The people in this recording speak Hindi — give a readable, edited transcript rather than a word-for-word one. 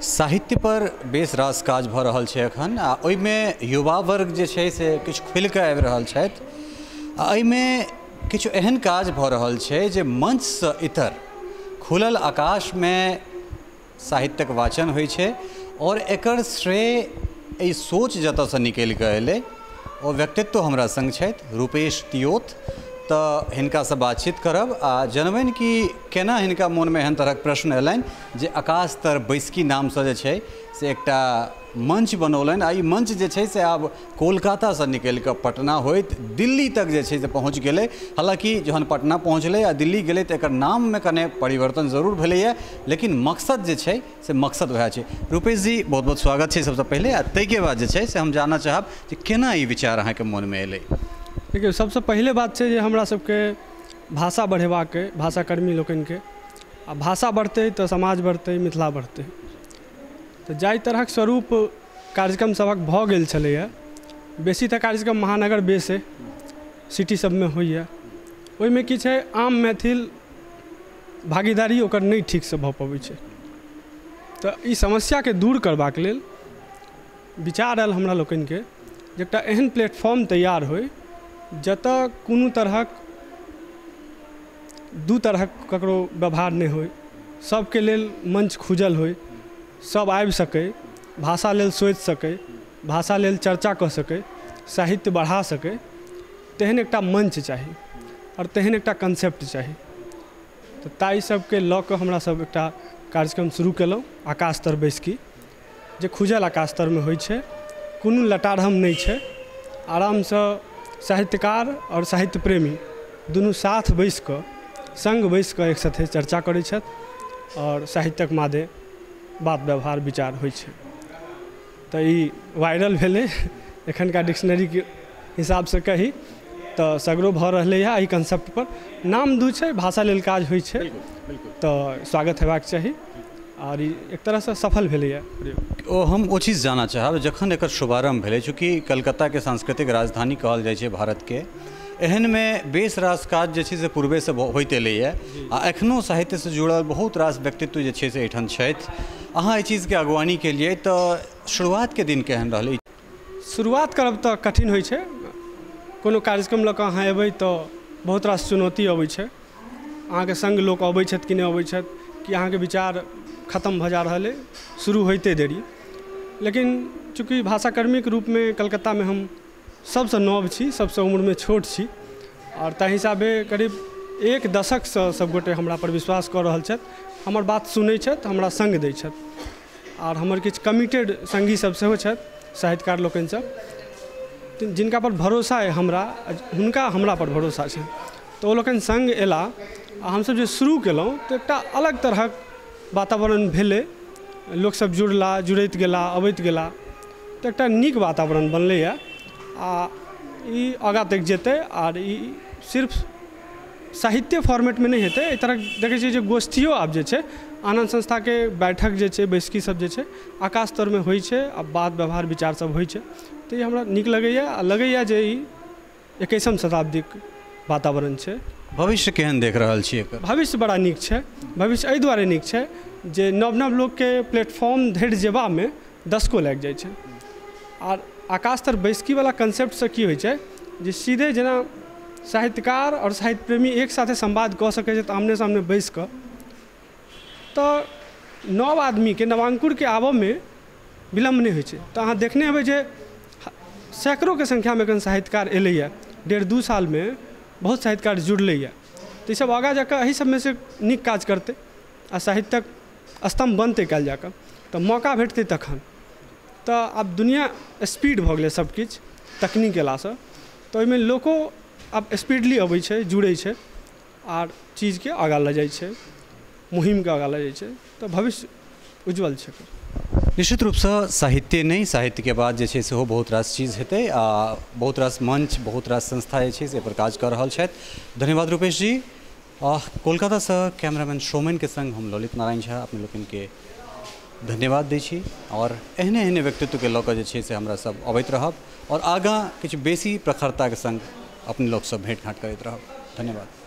साहित्य पर बेस रास काज भ रहल छै एखन आ ओइमे युवा वर्ग जे छै से किछु खुलि कऽ आबि रहल छथि आ एहिमे किछु एहन काज भऽ रहल छै जे मंचसँ इतर खुलल आकाशमे साहित्यक वाचन होइ छै और एकर श्रेय एहि सोच जतऽसँ निकलि कऽ एलै ओ व्यक्तित्व हमरा संग छथि रूपेश तियोत। तऽ हिनकासँ बातचीत करब आ जनबनि कि केना हिनका मोनमे एहन तरहक प्रश्न अयलनि जे आकाश तर बैसकी नामसँ जे छै से एकटा मंच बनौलनि आ ई मंच जे छै से आब कोलकातासँ निकलि कऽ पटना होइत दिल्ली तक जे छै से पहुँच गेलै। हालांकि जहन पटना पहुँचलै आ दिल्ली गेलै तऽ एकर नाममे कने परिवर्तन जरूर भेलैए, लेकिन मकसद जे छै से मकसद वएह छै। रूपेश जी बहुत बहुत स्वागत छै सबसँ पहिले। आ ताहिके बाद जे छै से हम जानऽ चाहब जे केना ई विचार अहाँके मोनमे एलै। देखियौ, सबसँ पहिले बात छै जे हमरा सबके भाषा बढ़ेबाक अइ, भाषाकर्मी लोकनिके। आ भाषा बढ़तै तऽ समाज बढ़तै, मिथिला बढ़तै। तऽ जाहि तरहक स्वरूप कार्यक्रम सभक भऽ गेल छलैए, बेसी तऽ कार्यक्रम महानगर बेस अइ, सिटी सबमे होइए। ओहिमे की छै, आम मैथिल भागीदारी ओकर नहि ठीकसँ भऽ पबै छै। तऽ ई समस्याके दूर करबाक लेल विचार आयल हमरा लोकनिके जे एकटा एहन प्लेटफॉर्म तैयार होइ जतऽ कोनो तरहक दू तरहक ककरो व्यवहार नहि होइ, सबके लेल मंच खुजल होइ, सब आबि सकै, भाषा लेल सोचि सकै, भाषा लेल चर्चा कऽ सकै, साहित्य बढ़ा सकै। तेहन एकटा मंच चाही और तेहन एकटा कन्सेप्ट चाही। तऽ ताहि सबके लऽ कऽ हमरा सब एकटा कार्यक्रम शुरू केलहुँ, आकाश तर बैसकी, जे खुजल आकाश तरमे होइ छै। कोनो लटारहम नहि छै, आरामसँ साहित्यकार और साहित्य प्रेमी दुनू साथ बैस कऽ, संग बैस कऽ एक साथे चर्चा करै छथि और साहित्यक मादे बात व्यवहार विचार होइ छै। तऽ ई वायरल भेलै एखनका डिक्शनरीके हिसाबसँ कही तऽ सगरो भऽ रहलैए एहि कॉन्सेप्ट पर। नाम दू छै, भाषा लेल काज होइ छै, तऽ स्वागत हेबाक चाही और ई एक तरहसँ सफल भेलैए। हम ओ चीज़ जानना चाहब जखन एकर शुभारंभ भेलै, चूँकि कलकत्ताके सांस्कृतिक राजधानी कहल जाइ छै भारतके, एहनमे बेस रास काज जे छै से पूर्वेसँ होइत एलैए आ एखनो साहित्यसँ जुड़ल बहुत रास व्यक्तित्व जे छै से एहिठाम छथि। अहाँ एहि चीजके अगवानी केलिए तऽ शुरुआतके दिन केहन रहलै? शुरुआत करब तऽ कठिन होइ छै। कोनो कार्यक्रम लऽ कऽ अहाँ एबै तऽ बहुत रास चुनौती अबै छै। अहाँके संग लोक अबै छथि कि नहि अबै छथि, कि अहाँके विचार खत्म भऽ जा रहल अइ शुरू होइते देरी। लेकिन चूँकि भाषाकर्मीके रूपमे कलकत्तामे हम सबसँ नव छी, सबसँ उम्रमे छोट छी, और ताहि हिसाबे करीब एक दशकसँ सबगोटे हमरा पर विश्वास कऽ रहल छथि, हमर बात सुनै छथि, हमरा संग दै छथि। और हमर किछु कमिटेड संगी सब सेहो छथि, साहित्यकार लोकनि सब, जिनका पर भरोसा अइ हमरा, हुनका हमरा पर भरोसा छै। तऽ ओ लोकनि संग अयला आ हमसब जे शुरू केलहुँ तऽ एकटा अलग तरहक वातावरण भेलै। लोकसब जुड़ला, जुड़ैत गेला, अबैत गेला, तऽ एकटा नीक वातावरण बनलैए। आ ई आगाँ तक जेतै और ई सिर्फ साहित्य फॉर्मेटमे नहि हेतै। एहि तरह देखै छियै जे गोष्ठियो आब जे छै, आनन्द संस्थाके बैठक जे छै, बैसकी सब जे छै, आकाश तरमे होइ छै आ बात व्यवहार विचार सब होइ छै। तऽ ई हमरा नीक लगैए आ लगैए जे ई 21वीं शताब्दीक वातावरण छै। भविष्य केहन देख रहल छी एकर? भविष्य बड़ा नीक छै। भविष्य एहि दुआरे नीक छै जे नव नव लोकके प्लेटफॉर्म धरि जेबामे दशको लागि जाइ छै। और आकाश तर बैसकीवला कॉन्सेप्टसँ की होइ छै जे सीधे जेना साहित्यकार और साहित्य प्रेमी एक साथे संवाद कऽ सकै छथि आमने सामने बैस कऽ, तऽ नव आदमीके, नवाङ्कुरके आबऽमे विलम्ब नहि होइ छै। तऽ अहाँ देखने हेबै जे सैकड़ोके संख्यामे एखन साहित्यकार एलैए, 1.5-2 सालमे बहुत साहित्यकार जुड़लैए। तऽ ई सब आगाँ जाकऽ एहि सबमे से नीक काज करतै आ साहित्यक स्तंभ बनतै काल्हि जाकऽ। तऽ मौका भेटतै तखन। तऽ आब दुनिया स्पीड भऽ गेलै सबकिछु तकनीक अयलासँ, तऽ ओहिमे लोको आब स्पीडली अबै छै, जुड़ै छै आर चीजके आगाँ लऽ जाइ छै, मुहिमके आगाँ लऽ जाइ छै। तऽ भविष्य उज्ज्वल छै। निश्चित रूपसँ साहित्य नहीं, साहित्यके बाद जे छै सेहो बहुत रास चीज हेतै आ बहुत रास मंच, बहुत रास संस्था जे छै से एहिपर काज कऽ रहल छथि। धन्यवाद रूपेश जी। कोलकातासँ कैमरामैन शोमेनके संग हम ललित नारायण झा अपने लोकनिके धन्यवाद दै छी और एहने एहने व्यक्तित्वके लऽ कऽ जे छै से हमरा सब अबैत रहब और आगाँ किछु बेसी प्रखरताके संग अपने लोकसँ भेँट घाँट करैत रहब। धन्यवाद।